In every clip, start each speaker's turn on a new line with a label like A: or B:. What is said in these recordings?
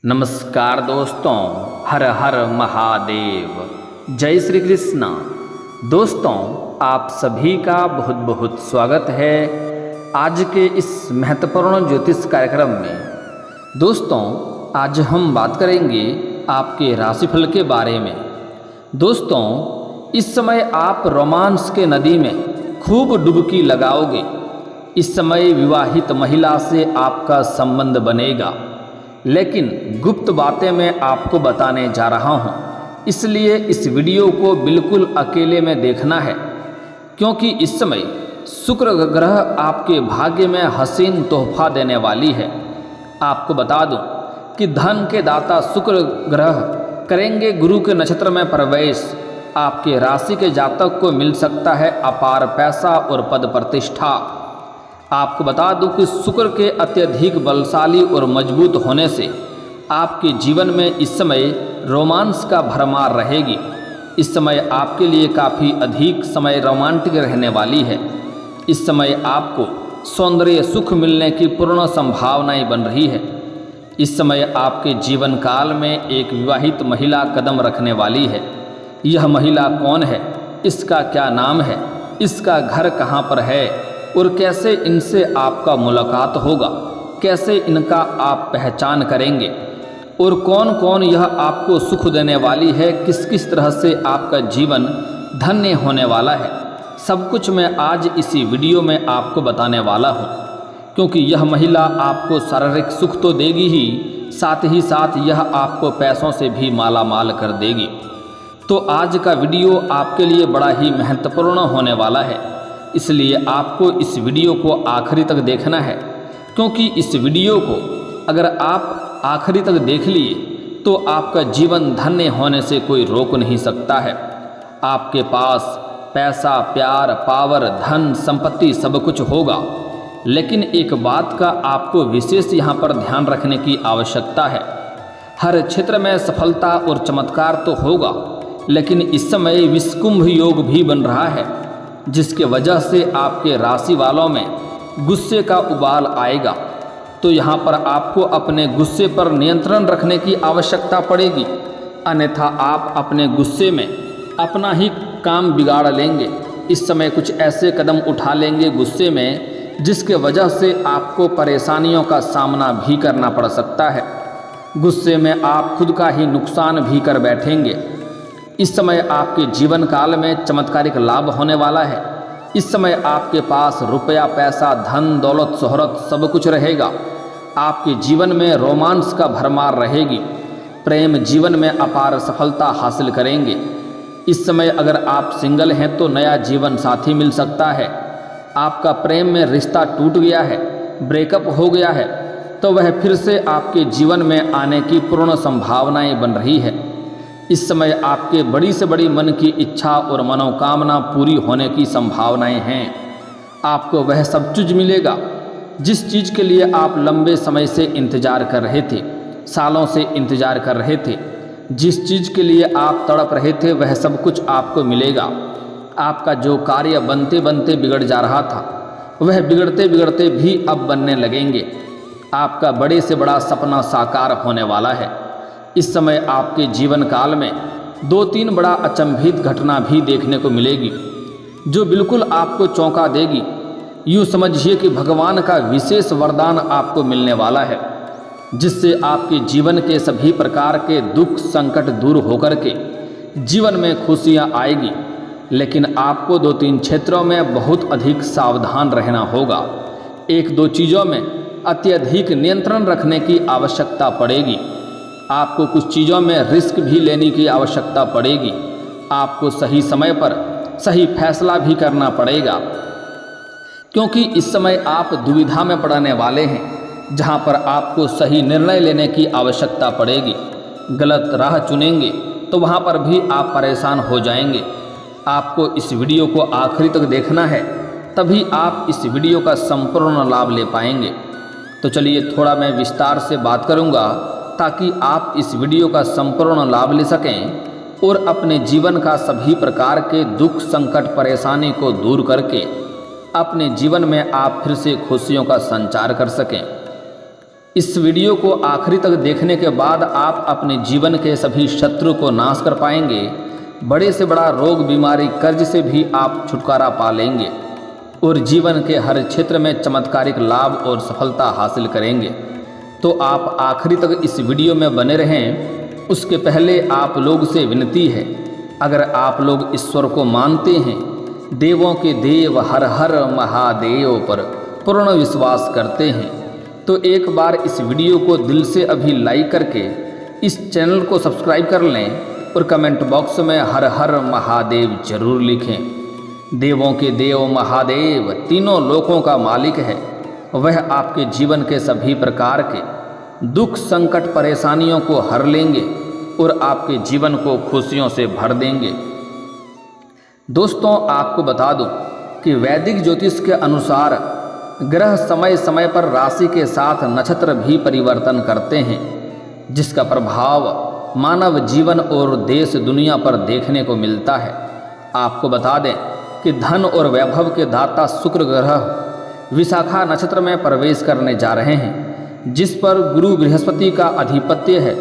A: नमस्कार दोस्तों, हर हर महादेव, जय श्री कृष्ण। दोस्तों, आप सभी का बहुत बहुत स्वागत है आज के इस महत्वपूर्ण ज्योतिष कार्यक्रम में। दोस्तों, आज हम बात करेंगे आपके राशिफल के बारे में। दोस्तों, इस समय आप रोमांस के नदी में खूब डुबकी लगाओगे। इस समय विवाहित महिला से आपका संबंध बनेगा, लेकिन गुप्त बातें मैं आपको बताने जा रहा हूं, इसलिए इस वीडियो को बिल्कुल अकेले में देखना है, क्योंकि इस समय शुक्र ग्रह आपके भाग्य में हसीन तोहफा देने वाली है। आपको बता दूं कि धन के दाता शुक्र ग्रह करेंगे गुरु के नक्षत्र में प्रवेश। आपके राशि के जातक को मिल सकता है अपार पैसा और पद प्रतिष्ठा। आपको बता दूं कि शुक्र के अत्यधिक बलशाली और मजबूत होने से आपके जीवन में इस समय रोमांस का भरमार रहेगी। इस समय आपके लिए काफ़ी अधिक समय रोमांटिक रहने वाली है। इस समय आपको सौंदर्य सुख मिलने की पूर्ण संभावनाएं बन रही है। इस समय आपके जीवन काल में एक विवाहित महिला कदम रखने वाली है। यह महिला कौन है, इसका क्या नाम है, इसका घर कहाँ पर है और कैसे इनसे आपका मुलाकात होगा, कैसे इनका आप पहचान करेंगे और कौन कौन यह आपको सुख देने वाली है, किस किस तरह से आपका जीवन धन्य होने वाला है, सब कुछ मैं आज इसी वीडियो में आपको बताने वाला हूँ। क्योंकि यह महिला आपको शारीरिक सुख तो देगी ही साथ यह आपको पैसों से भी माला माल कर देगी। तो आज का वीडियो आपके लिए बड़ा ही महत्वपूर्ण होने वाला है, इसलिए आपको इस वीडियो को आखिरी तक देखना है। क्योंकि इस वीडियो को अगर आप आखिरी तक देख लिए तो आपका जीवन धन्य होने से कोई रोक नहीं सकता है। आपके पास पैसा, प्यार, पावर, धन, संपत्ति सब कुछ होगा, लेकिन एक बात का आपको विशेष यहाँ पर ध्यान रखने की आवश्यकता है। हर क्षेत्र में सफलता और चमत्कार तो होगा, लेकिन इस समय विषकुंभ योग भी बन रहा है, जिसके वजह से आपके राशि वालों में गुस्से का उबाल आएगा। तो यहाँ पर आपको अपने गुस्से पर नियंत्रण रखने की आवश्यकता पड़ेगी, अन्यथा आप अपने गुस्से में अपना ही काम बिगाड़ लेंगे। इस समय कुछ ऐसे कदम उठा लेंगे गुस्से में, जिसके वजह से आपको परेशानियों का सामना भी करना पड़ सकता है। गुस्से में आप खुद का ही नुकसान भी कर बैठेंगे। इस समय आपके जीवन काल में चमत्कारिक लाभ होने वाला है। इस समय आपके पास रुपया, पैसा, धन, दौलत, शोहरत सब कुछ रहेगा। आपके जीवन में रोमांस का भरमार रहेगी। प्रेम जीवन में अपार सफलता हासिल करेंगे। इस समय अगर आप सिंगल हैं तो नया जीवन साथी मिल सकता है। आपका प्रेम में रिश्ता टूट गया है, ब्रेकअप हो गया है, तो वह फिर से आपके जीवन में आने की पूर्ण संभावनाएं बन रही है। इस समय आपके बड़ी से बड़ी मन की इच्छा और मनोकामना पूरी होने की संभावनाएं हैं। आपको वह सब चीज़ मिलेगा जिस चीज़ के लिए आप लंबे समय से इंतजार कर रहे थे, सालों से इंतजार कर रहे थे। जिस चीज़ के लिए आप तड़प रहे थे वह सब कुछ आपको मिलेगा। आपका जो कार्य बनते बनते बिगड़ जा रहा था, वह बिगड़ते बिगड़ते भी अब बनने लगेंगे। आपका बड़े से बड़ा सपना साकार होने वाला है। इस समय आपके जीवन काल में 2-3 बड़ा अचंभित घटना भी देखने को मिलेगी, जो बिल्कुल आपको चौंका देगी। यूँ समझिए कि भगवान का विशेष वरदान आपको मिलने वाला है, जिससे आपके जीवन के सभी प्रकार के दुख संकट दूर होकर के जीवन में खुशियाँ आएगी। लेकिन आपको 2-3 क्षेत्रों में बहुत अधिक सावधान रहना होगा। 1-2 चीज़ों में अत्यधिक नियंत्रण रखने की आवश्यकता पड़ेगी। आपको कुछ चीज़ों में रिस्क भी लेने की आवश्यकता पड़ेगी। आपको सही समय पर सही फैसला भी करना पड़ेगा, क्योंकि इस समय आप दुविधा में पड़ने वाले हैं, जहां पर आपको सही निर्णय लेने की आवश्यकता पड़ेगी। गलत राह चुनेंगे तो वहां पर भी आप परेशान हो जाएंगे। आपको इस वीडियो को आखिरी तक देखना है, तभी आप इस वीडियो का संपूर्ण लाभ ले पाएंगे। तो चलिए थोड़ा मैं विस्तार से बात करूंगा, ताकि आप इस वीडियो का संपूर्ण लाभ ले सकें और अपने जीवन का सभी प्रकार के दुख संकट परेशानी को दूर करके अपने जीवन में आप फिर से खुशियों का संचार कर सकें। इस वीडियो को आखिरी तक देखने के बाद आप अपने जीवन के सभी शत्रु को नाश कर पाएंगे। बड़े से बड़ा रोग, बीमारी, कर्ज से भी आप छुटकारा पा लेंगे और जीवन के हर क्षेत्र में चमत्कारिक लाभ और सफलता हासिल करेंगे। तो आप आखिरी तक इस वीडियो में बने रहें। उसके पहले आप लोग से विनती है, अगर आप लोग ईश्वर को मानते हैं, देवों के देव हर हर महादेव पर पूर्ण विश्वास करते हैं, तो एक बार इस वीडियो को दिल से अभी लाइक करके इस चैनल को सब्सक्राइब कर लें और कमेंट बॉक्स में हर हर महादेव जरूर लिखें। देवों के देव महादेव तीनों लोकों का मालिक है। वह आपके जीवन के सभी प्रकार के दुख, संकट, परेशानियों को हर लेंगे और आपके जीवन को खुशियों से भर देंगे। दोस्तों, आपको बता दूं कि वैदिक ज्योतिष के अनुसार ग्रह समय समय पर राशि के साथ नक्षत्र भी परिवर्तन करते हैं, जिसका प्रभाव मानव जीवन और देश दुनिया पर देखने को मिलता है। आपको बता दें कि धन और वैभव के दाता शुक्र ग्रह विशाखा नक्षत्र में प्रवेश करने जा रहे हैं, जिस पर गुरु बृहस्पति का आधिपत्य है।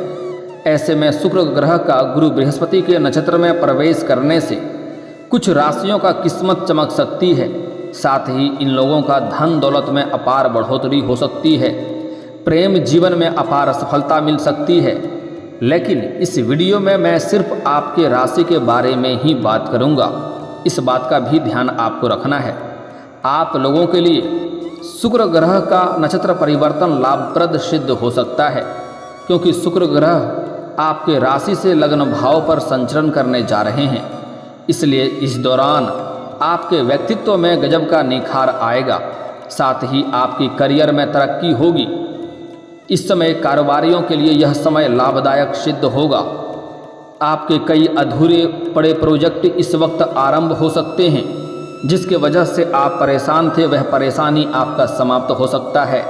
A: ऐसे में शुक्र ग्रह का गुरु बृहस्पति के नक्षत्र में प्रवेश करने से कुछ राशियों का किस्मत चमक सकती है। साथ ही इन लोगों का धन दौलत में अपार बढ़ोतरी हो सकती है, प्रेम जीवन में अपार सफलता मिल सकती है। लेकिन इस वीडियो में मैं सिर्फ आपके राशि के बारे में ही बात करूंगा। इस बात का भी ध्यान आपको रखना है। आप लोगों के लिए शुक्र ग्रह का नक्षत्र परिवर्तन लाभप्रद सिद्ध हो सकता है, क्योंकि शुक्र ग्रह आपके राशि से लग्न भाव पर संचरण करने जा रहे हैं। इसलिए इस दौरान आपके व्यक्तित्व में गजब का निखार आएगा। साथ ही आपकी करियर में तरक्की होगी। इस समय कारोबारियों के लिए यह समय लाभदायक सिद्ध होगा। आपके कई अधूरे पड़े प्रोजेक्ट इस वक्त आरंभ हो सकते हैं, जिसके वजह से आप परेशान थे, वह परेशानी आपका समाप्त हो सकता है।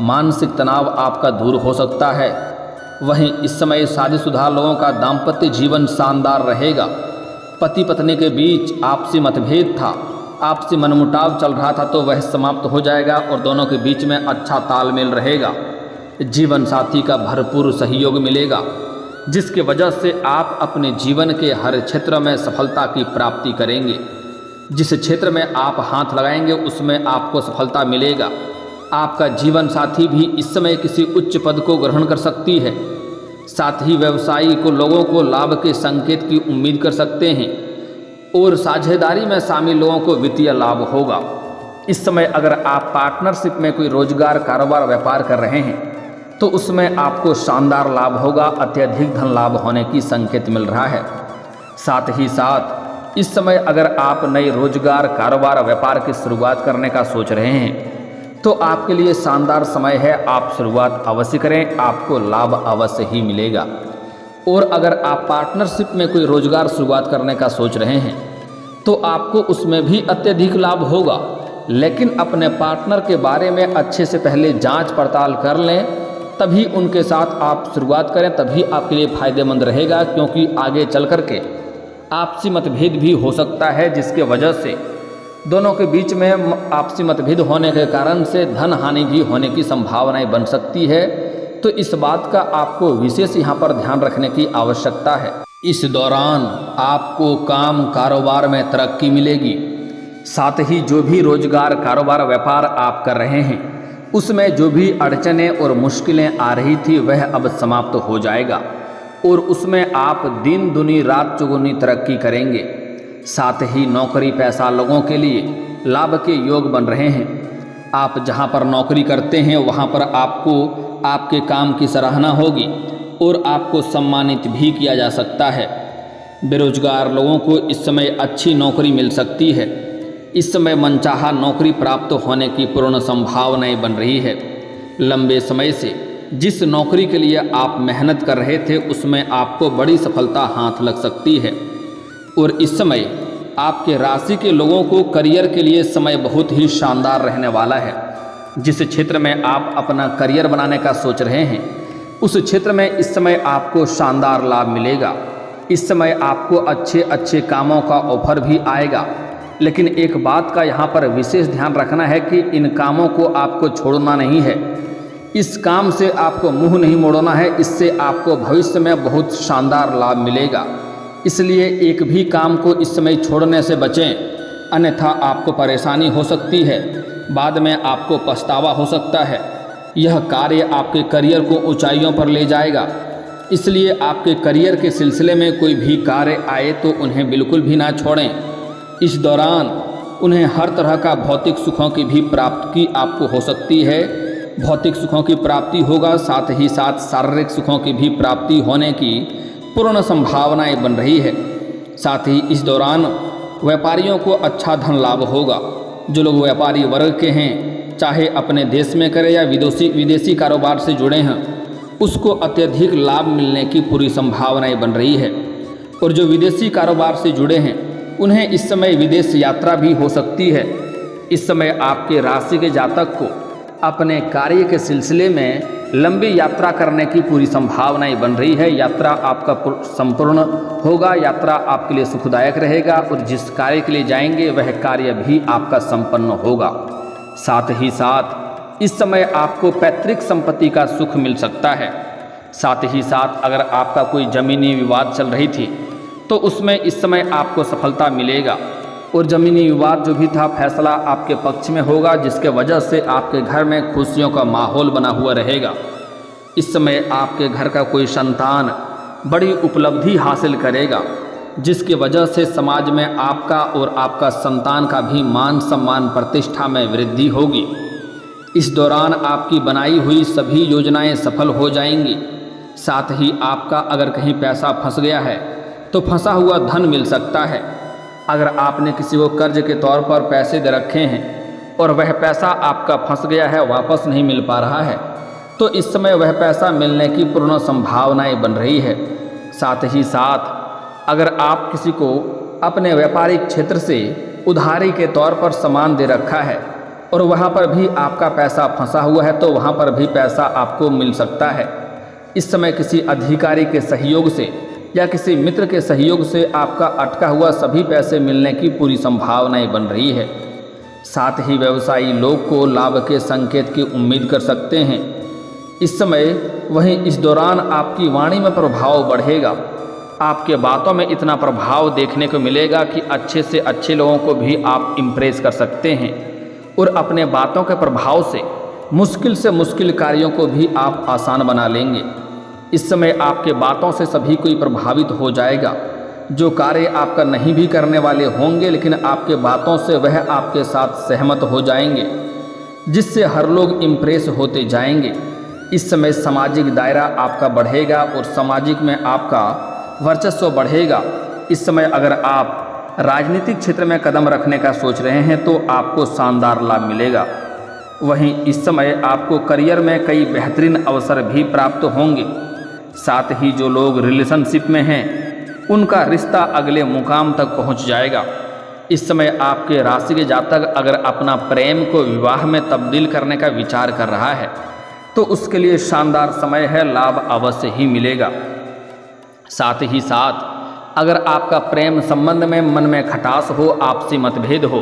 A: मानसिक तनाव आपका दूर हो सकता है। वहीं इस समय शादीशुदा लोगों का दाम्पत्य जीवन शानदार रहेगा। पति पत्नी के बीच आपसी मतभेद था, आपसी मनमुटाव चल रहा था, तो वह समाप्त हो जाएगा और दोनों के बीच में अच्छा तालमेल रहेगा। जीवन साथी का भरपूर सहयोग मिलेगा, जिसकी वजह से आप अपने जीवन के हर क्षेत्र में सफलता की प्राप्ति करेंगे। जिस क्षेत्र में आप हाथ लगाएंगे उसमें आपको सफलता मिलेगा। आपका जीवन साथी भी इस समय किसी उच्च पद को ग्रहण कर सकती है। साथ ही व्यवसायी को लोगों को लाभ के संकेत की उम्मीद कर सकते हैं और साझेदारी में शामिल लोगों को वित्तीय लाभ होगा। इस समय अगर आप पार्टनरशिप में कोई रोजगार, कारोबार, व्यापार कर रहे हैं तो उसमें आपको शानदार लाभ होगा। अत्यधिक धन लाभ होने की संकेत मिल रहा है। साथ ही साथ इस समय अगर आप नए रोजगार, कारोबार, व्यापार की शुरुआत करने का सोच रहे हैं तो आपके लिए शानदार समय है। आप शुरुआत अवश्य करें, आपको लाभ अवश्य ही मिलेगा। और अगर आप पार्टनरशिप में कोई रोजगार शुरुआत करने का सोच रहे हैं तो आपको उसमें भी अत्यधिक लाभ होगा। लेकिन अपने पार्टनर के बारे में अच्छे से पहले जांच पड़ताल कर लें, तभी उनके साथ आप शुरुआत करें, तभी आपके लिए फायदेमंद रहेगा। क्योंकि आगे चल कर के आपसी मतभेद भी हो सकता है, जिसके वजह से दोनों के बीच में आपसी मतभेद होने के कारण से धन हानि भी होने की संभावनाएं बन सकती है। तो इस बात का आपको विशेष यहाँ पर ध्यान रखने की आवश्यकता है। इस दौरान आपको काम, कारोबार में तरक्की मिलेगी। साथ ही जो भी रोजगार, कारोबार, व्यापार आप कर रहे हैं उसमें जो भी अड़चनें और मुश्किलें आ रही थी वह अब समाप्त हो जाएगा और उसमें आप दिन दुनी रात चौगुनी तरक्की करेंगे। साथ ही नौकरी पेशा लोगों के लिए लाभ के योग बन रहे हैं। आप जहां पर नौकरी करते हैं वहां पर आपको आपके काम की सराहना होगी और आपको सम्मानित भी किया जा सकता है। बेरोजगार लोगों को इस समय अच्छी नौकरी मिल सकती है। इस समय मनचाहा नौकरी प्राप्त होने की पूर्ण संभावनाएं बन रही है। लंबे समय से जिस नौकरी के लिए आप मेहनत कर रहे थे उसमें आपको बड़ी सफलता हाथ लग सकती है। और इस समय आपके राशि के लोगों को करियर के लिए समय बहुत ही शानदार रहने वाला है। जिस क्षेत्र में आप अपना करियर बनाने का सोच रहे हैं उस क्षेत्र में इस समय आपको शानदार लाभ मिलेगा। इस समय आपको अच्छे अच्छे कामों का ऑफर भी आएगा। लेकिन एक बात का यहाँ पर विशेष ध्यान रखना है कि इन कामों को आपको छोड़ना नहीं है, इस काम से आपको मुंह नहीं मोड़ना है, इससे आपको भविष्य में बहुत शानदार लाभ मिलेगा। इसलिए एक भी काम को इस समय छोड़ने से बचें, अन्यथा आपको परेशानी हो सकती है, बाद में आपको पछतावा हो सकता है। यह कार्य आपके करियर को ऊंचाइयों पर ले जाएगा। इसलिए आपके करियर के सिलसिले में कोई भी कार्य आए तो उन्हें बिल्कुल भी ना छोड़ें। इस दौरान उन्हें हर तरह का भौतिक सुखों की भी प्राप्ति आपको हो सकती है। भौतिक सुखों की प्राप्ति होगा, साथ ही साथ शारीरिक सुखों की भी प्राप्ति होने की पूर्ण संभावनाएं बन रही है। साथ ही इस दौरान व्यापारियों को अच्छा धन लाभ होगा। जो लोग व्यापारी वर्ग के हैं, चाहे अपने देश में करें या विदेशी कारोबार से जुड़े हैं, उसको अत्यधिक लाभ मिलने की पूरी संभावनाएं बन रही है। और जो विदेशी कारोबार से जुड़े हैं, उन्हें इस समय विदेश यात्रा भी हो सकती है। इस समय आपके राशि के जातक को अपने कार्य के सिलसिले में लंबी यात्रा करने की पूरी संभावनाएं बन रही है। यात्रा आपका संपूर्ण होगा, यात्रा आपके लिए सुखदायक रहेगा और जिस कार्य के लिए जाएंगे वह कार्य भी आपका संपन्न होगा। साथ ही साथ इस समय आपको पैतृक संपत्ति का सुख मिल सकता है। साथ ही साथ अगर आपका कोई जमीनी विवाद चल रही थी तो उसमें इस समय आपको सफलता मिलेगा और ज़मीनी विवाद जो भी था फैसला आपके पक्ष में होगा, जिसके वजह से आपके घर में खुशियों का माहौल बना हुआ रहेगा। इस समय आपके घर का कोई संतान बड़ी उपलब्धि हासिल करेगा, जिसकी वजह से समाज में आपका और आपका संतान का भी मान सम्मान प्रतिष्ठा में वृद्धि होगी। इस दौरान आपकी बनाई हुई सभी योजनाएं सफल हो जाएंगी। साथ ही आपका अगर कहीं पैसा फंस गया है तो फंसा हुआ धन मिल सकता है। अगर आपने किसी को कर्ज के तौर पर पैसे दे रखे हैं और वह पैसा आपका फंस गया है, वापस नहीं मिल पा रहा है, तो इस समय वह पैसा मिलने की पूर्ण संभावनाएं बन रही है। साथ ही साथ अगर आप किसी को अपने व्यापारिक क्षेत्र से उधारी के तौर पर सामान दे रखा है और वहाँ पर भी आपका पैसा फंसा हुआ है, तो वहाँ पर भी पैसा आपको मिल सकता है। इस समय किसी अधिकारी के सहयोग से या किसी मित्र के सहयोग से आपका अटका हुआ सभी पैसे मिलने की पूरी संभावनाएं बन रही है। साथ ही व्यवसायी लोग को लाभ के संकेत की उम्मीद कर सकते हैं इस समय। वहीं इस दौरान आपकी वाणी में प्रभाव बढ़ेगा। आपके बातों में इतना प्रभाव देखने को मिलेगा कि अच्छे से अच्छे लोगों को भी आप इम्प्रेस कर सकते हैं और अपने बातों के प्रभाव से मुश्किल कार्यों को भी आप आसान बना लेंगे। इस समय आपके बातों से सभी कोई प्रभावित हो जाएगा। जो कार्य आपका नहीं भी करने वाले होंगे, लेकिन आपके बातों से वह आपके साथ सहमत हो जाएंगे, जिससे हर लोग इम्प्रेस होते जाएंगे। इस समय सामाजिक दायरा आपका बढ़ेगा और सामाजिक में आपका वर्चस्व बढ़ेगा। इस समय अगर आप राजनीतिक क्षेत्र में कदम रखने का सोच रहे हैं तो आपको शानदार लाभ मिलेगा। वहीं इस समय आपको करियर में कई बेहतरीन अवसर भी प्राप्त होंगे। साथ ही जो लोग रिलेशनशिप में हैं उनका रिश्ता अगले मुकाम तक पहुंच जाएगा। इस समय आपके राशि के जातक अगर अपना प्रेम को विवाह में तब्दील करने का विचार कर रहा है तो उसके लिए शानदार समय है, लाभ अवश्य ही मिलेगा। साथ ही साथ अगर आपका प्रेम संबंध में मन में खटास हो, आपसी मतभेद हो,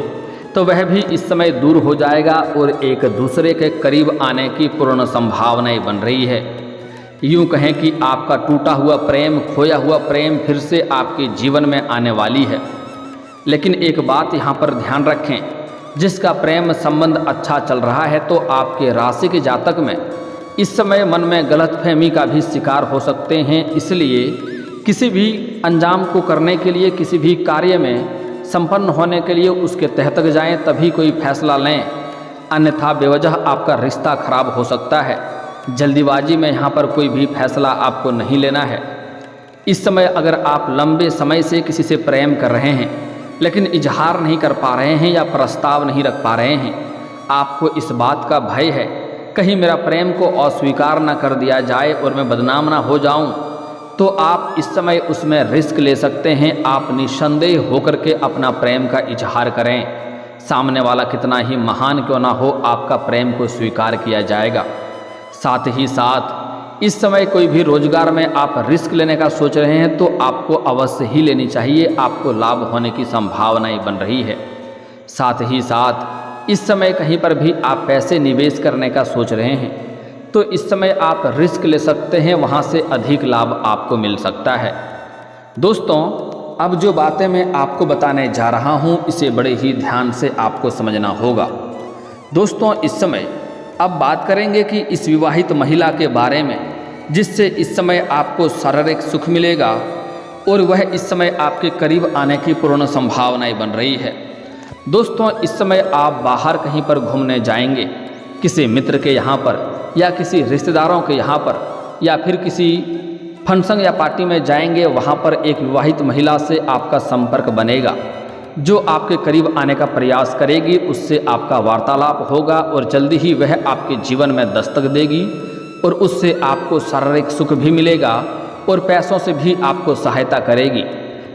A: तो वह भी इस समय दूर हो जाएगा और एक दूसरे के करीब आने की पूर्ण संभावनाएं बन रही है। यूँ कहें कि आपका टूटा हुआ प्रेम, खोया हुआ प्रेम फिर से आपके जीवन में आने वाली है। लेकिन एक बात यहाँ पर ध्यान रखें, जिसका प्रेम संबंध अच्छा चल रहा है तो आपके राशि के जातक में इस समय मन में गलतफहमी का भी शिकार हो सकते हैं। इसलिए किसी भी अंजाम को करने के लिए, किसी भी कार्य में संपन्न होने के लिए उसके तह तक जाएँ, तभी कोई फैसला लें, अन्यथा बेवजह आपका रिश्ता खराब हो सकता है। जल्दीबाजी में यहाँ पर कोई भी फैसला आपको नहीं लेना है। इस समय अगर आप लंबे समय से किसी से प्रेम कर रहे हैं लेकिन इजहार नहीं कर पा रहे हैं या प्रस्ताव नहीं रख पा रहे हैं, आपको इस बात का भय है कहीं मेरा प्रेम को अस्वीकार न कर दिया जाए और मैं बदनाम ना हो जाऊं, तो आप इस समय उसमें रिस्क ले सकते हैं। आप निस्संदेह होकर के अपना प्रेम का इजहार करें। सामने वाला कितना ही महान क्यों ना हो, आपका प्रेम को स्वीकार किया जाएगा। साथ ही साथ इस समय कोई भी रोजगार में आप रिस्क लेने का सोच रहे हैं तो आपको अवश्य ही लेनी चाहिए, आपको लाभ होने की संभावनाएं बन रही है। साथ ही साथ इस समय कहीं पर भी आप पैसे निवेश करने का सोच रहे हैं तो इस समय आप रिस्क ले सकते हैं, वहाँ से अधिक लाभ आपको मिल सकता है। दोस्तों, अब जो बातें मैं आपको बताने जा रहा हूँ इसे बड़े ही ध्यान से आपको समझना होगा। दोस्तों, इस समय अब बात करेंगे कि इस विवाहित महिला के बारे में जिससे इस समय आपको शारीरिक सुख मिलेगा और वह इस समय आपके करीब आने की पूर्ण संभावनाएं बन रही है। दोस्तों, इस समय आप बाहर कहीं पर घूमने जाएंगे, किसी मित्र के यहाँ पर या किसी रिश्तेदारों के यहाँ पर या फिर किसी फंक्शन या पार्टी में जाएंगे, वहाँ पर एक विवाहित महिला से आपका संपर्क बनेगा जो आपके करीब आने का प्रयास करेगी, उससे आपका वार्तालाप होगा और जल्दी ही वह आपके जीवन में दस्तक देगी और उससे आपको शारीरिक सुख भी मिलेगा और पैसों से भी आपको सहायता करेगी।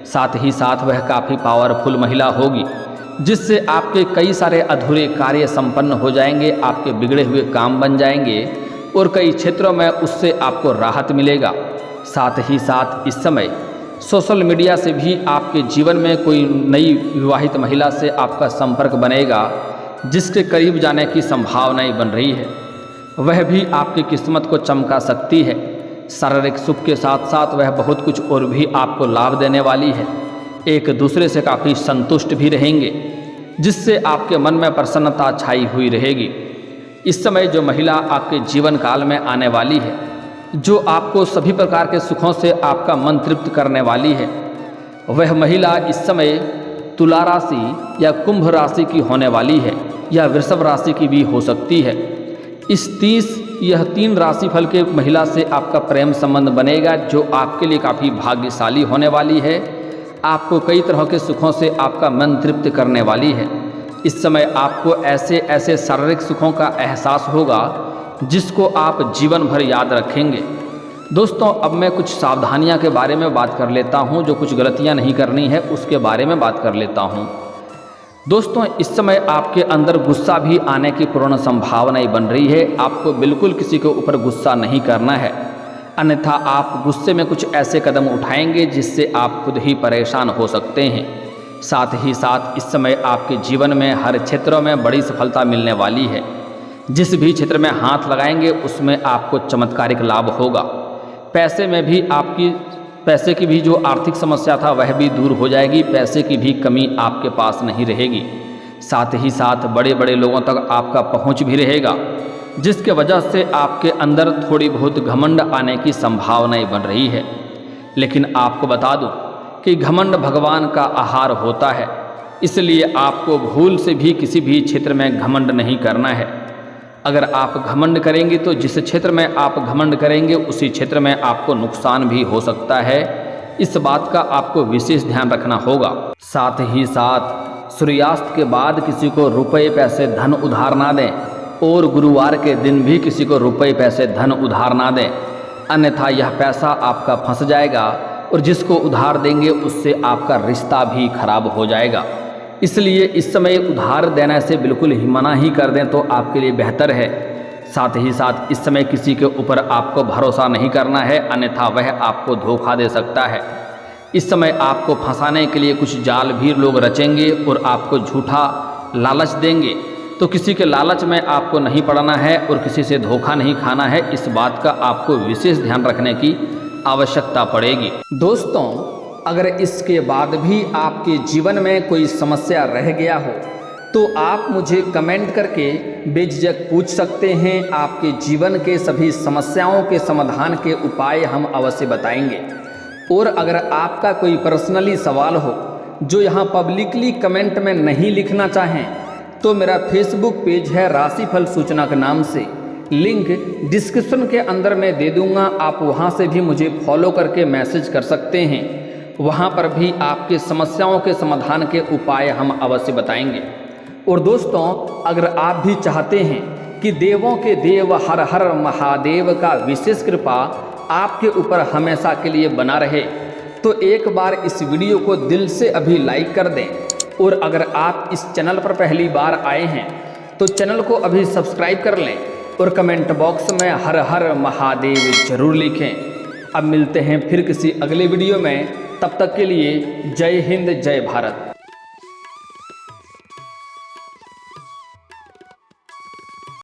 A: साथ ही साथ वह काफ़ी पावरफुल महिला होगी जिससे आपके कई सारे अधूरे कार्य संपन्न हो जाएंगे, आपके बिगड़े हुए काम बन जाएंगे और कई क्षेत्रों में उससे आपको राहत मिलेगा। साथ ही साथ इस समय सोशल मीडिया से भी आपके जीवन में कोई नई विवाहित महिला से आपका संपर्क बनेगा जिसके करीब जाने की संभावनाएं बन रही है। वह भी आपकी किस्मत को चमका सकती है। शारीरिक सुख के साथ साथ वह बहुत कुछ और भी आपको लाभ देने वाली है। एक दूसरे से काफ़ी संतुष्ट भी रहेंगे जिससे आपके मन में प्रसन्नता छाई हुई रहेगी। इस समय जो महिला आपके जीवन काल में आने वाली है, जो आपको सभी प्रकार के सुखों से आपका मन तृप्त करने वाली है, वह महिला इस समय तुला राशि या कुंभ राशि की होने वाली है या वृषभ राशि की भी हो सकती है। यह 3 राशिफल के महिला से आपका प्रेम संबंध बनेगा जो आपके लिए काफ़ी भाग्यशाली होने वाली है। आपको कई तरह के सुखों से आपका मन तृप्त करने वाली है। इस समय आपको ऐसे ऐसे शारीरिक सुखों का एहसास होगा जिसको आप जीवन भर याद रखेंगे। दोस्तों, अब मैं कुछ सावधानियां के बारे में बात कर लेता हूं, जो कुछ गलतियां नहीं करनी है उसके बारे में बात कर लेता हूं। दोस्तों, इस समय आपके अंदर गुस्सा भी आने की पूर्ण संभावनाएं बन रही है। आपको बिल्कुल किसी के ऊपर गुस्सा नहीं करना है, अन्यथा आप गुस्से में कुछ ऐसे कदम उठाएंगे जिससे आप खुद ही परेशान हो सकते हैं। साथ ही साथ इस समय आपके जीवन में हर क्षेत्रों में बड़ी सफलता मिलने वाली है। जिस भी क्षेत्र में हाथ लगाएंगे उसमें आपको चमत्कारिक लाभ होगा। पैसे की भी जो आर्थिक समस्या था वह भी दूर हो जाएगी। पैसे की भी कमी आपके पास नहीं रहेगी। साथ ही साथ बड़े बड़े लोगों तक आपका पहुंच भी रहेगा जिसके वजह से आपके अंदर थोड़ी बहुत घमंड आने की संभावनाएं बन रही है। लेकिन आपको बता दूं कि घमंड भगवान का आहार होता है, इसलिए आपको भूल से भी किसी भी क्षेत्र में घमंड नहीं करना है। अगर आप घमंड करेंगे तो जिस क्षेत्र में आप घमंड करेंगे उसी क्षेत्र में आपको नुकसान भी हो सकता है। इस बात का आपको विशेष ध्यान रखना होगा। साथ ही साथ सूर्यास्त के बाद किसी को रुपए पैसे धन उधार ना दें और गुरुवार के दिन भी किसी को रुपए पैसे धन उधार ना दें, अन्यथा यह पैसा आपका फंस जाएगा और जिसको उधार देंगे उससे आपका रिश्ता भी खराब हो जाएगा। इसलिए इस समय उधार देने से बिल्कुल ही मना ही कर दें तो आपके लिए बेहतर है। साथ ही साथ इस समय किसी के ऊपर आपको भरोसा नहीं करना है, अन्यथा वह आपको धोखा दे सकता है। इस समय आपको फंसाने के लिए कुछ जाल भी लोग रचेंगे और आपको झूठा लालच देंगे, तो किसी के लालच में आपको नहीं पड़ना है और किसी से धोखा नहीं खाना है। इस बात का आपको विशेष ध्यान रखने की आवश्यकता पड़ेगी। दोस्तों, अगर इसके बाद भी आपके जीवन में कोई समस्या रह गया हो तो आप मुझे कमेंट करके बेझिझक पूछ सकते हैं। आपके जीवन के सभी समस्याओं के समाधान के उपाय हम अवश्य बताएंगे। और अगर आपका कोई पर्सनली सवाल हो जो यहाँ पब्लिकली कमेंट में नहीं लिखना चाहें तो मेरा फेसबुक पेज है राशिफल सूचना के नाम से, लिंक डिस्क्रिप्शन के अंदर मैं दे दूंगा। आप वहां से भी मुझे फॉलो करके मैसेज कर सकते हैं। वहां पर भी आपके समस्याओं के समाधान के उपाय हम अवश्य बताएंगे। और दोस्तों, अगर आप भी चाहते हैं कि देवों के देव हर हर महादेव का विशेष कृपा आपके ऊपर हमेशा के लिए बना रहे तो एक बार इस वीडियो को दिल से अभी लाइक कर दें। और अगर आप इस चैनल पर पहली बार आए हैं तो चैनल को अभी सब्सक्राइब कर लें और कमेंट बॉक्स में हर हर महादेव जरूर लिखें। अब मिलते हैं फिर किसी अगले वीडियो में, तब तक के लिए जय हिंद जय भारत।